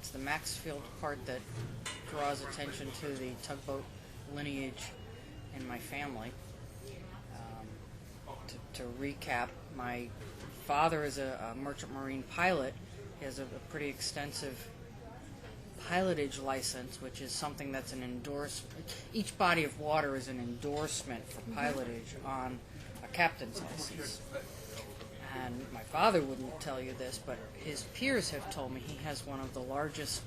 It's the Maxfield part that draws attention to the tugboat lineage in my family. To recap, my father is a merchant marine pilot. He has a pretty extensive pilotage license, which is something that's an endorsement. Each body of water is an endorsement for pilotage on a captain's license. And my father wouldn't tell you this, but his peers have told me he has one of the largest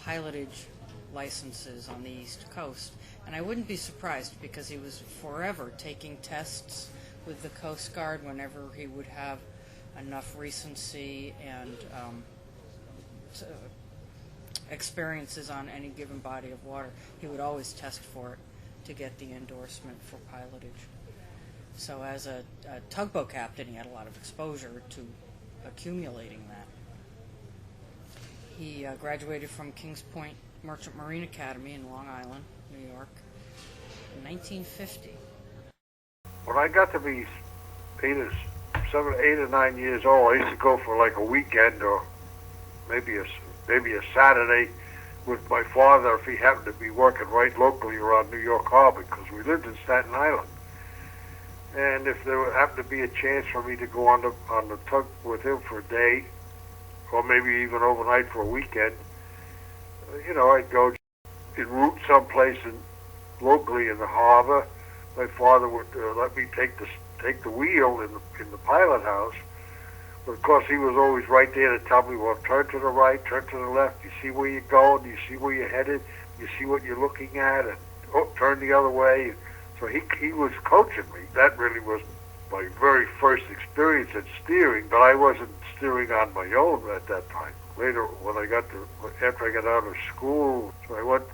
pilotage licenses on the East Coast. And I wouldn't be surprised, because he was forever taking tests with the Coast Guard whenever he would have enough recency and experiences on any given body of water. He would always test for it to get the endorsement for pilotage. So as a tugboat captain, he had a lot of exposure to accumulating that. He graduated from Kings Point Merchant Marine Academy in Long Island, New York, in 1950. When I got to be 8 or 9 years old, I used to go for like a weekend or maybe a Saturday with my father if he happened to be working right locally around New York Harbor, because we lived in Staten Island. And if there happened to be a chance for me to go on the tug with him for a day, or maybe even overnight for a weekend, I'd go en route someplace locally in the harbor. My father would let me take the wheel in the pilot house. But of course, he was always right there to tell me, well, turn to the right, turn to the left. You see where you're going? You see where you're headed? You see what you're looking at? And turn the other way. So he was coaching me. That really was my very first experience at steering, but I wasn't steering on my own at that time. Later, after I got out of school, so I went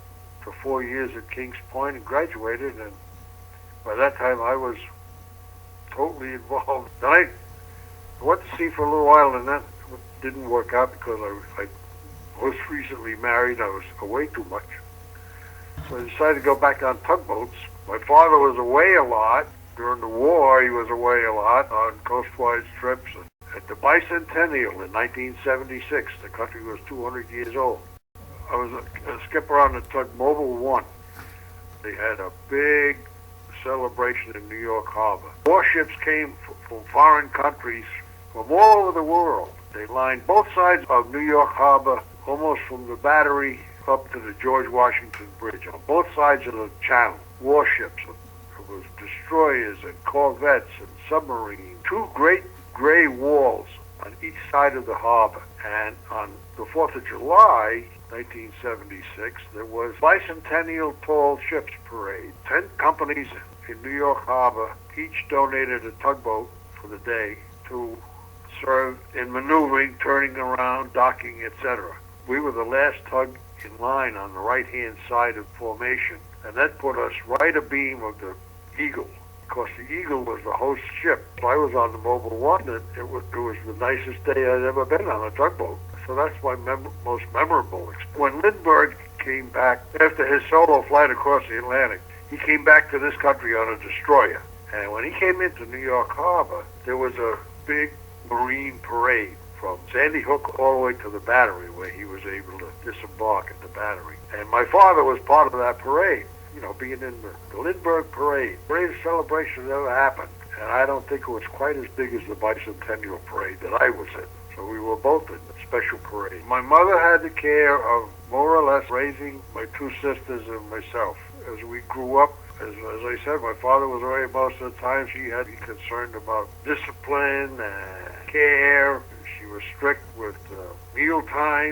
for 4 years at Kings Point and graduated, and by that time I was totally involved. Then I went to sea for a little while, and that didn't work out because I was recently married. I was away too much. So I decided to go back on tugboats. My father was away a lot. During the war, he was away a lot on coastwise trips. At the bicentennial in 1976, the country was 200 years old. I was a skipper on the tug Mobile 1. They had a big celebration in New York Harbor. Warships came from foreign countries from all over the world. They lined both sides of New York Harbor, almost from the Battery up to the George Washington Bridge, on both sides of the channel. Warships, it was destroyers and corvettes and submarines. Two great gray walls on each side of the harbor. And on the 4th of July, 1976, there was Bicentennial Tall Ships Parade. 10 companies in New York Harbor each donated a tugboat for the day to serve in maneuvering, turning around, docking, etc. We were the last tug in line on the right-hand side of formation, and that put us right abeam of the Eagle. Of course, the Eagle was the host ship. So I was on the Mobile 1, and it was the nicest day I'd ever been on a tugboat. So that's my most memorable experience. When Lindbergh came back after his solo flight across the Atlantic, he came back to this country on a destroyer. And when he came into New York Harbor, there was a big marine parade from Sandy Hook all the way to the Battery, where he was able to disembark at the Battery. And my father was part of that parade, being in the Lindbergh parade. Greatest celebration that ever happened. And I don't think it was quite as big as the bicentennial parade that I was in. So we were both in the special parade. My mother had the care of more or less raising my two sisters and myself. As we grew up, as I said, my father was away most of the time. She had to be concerned about discipline and care. She was strict with meal time.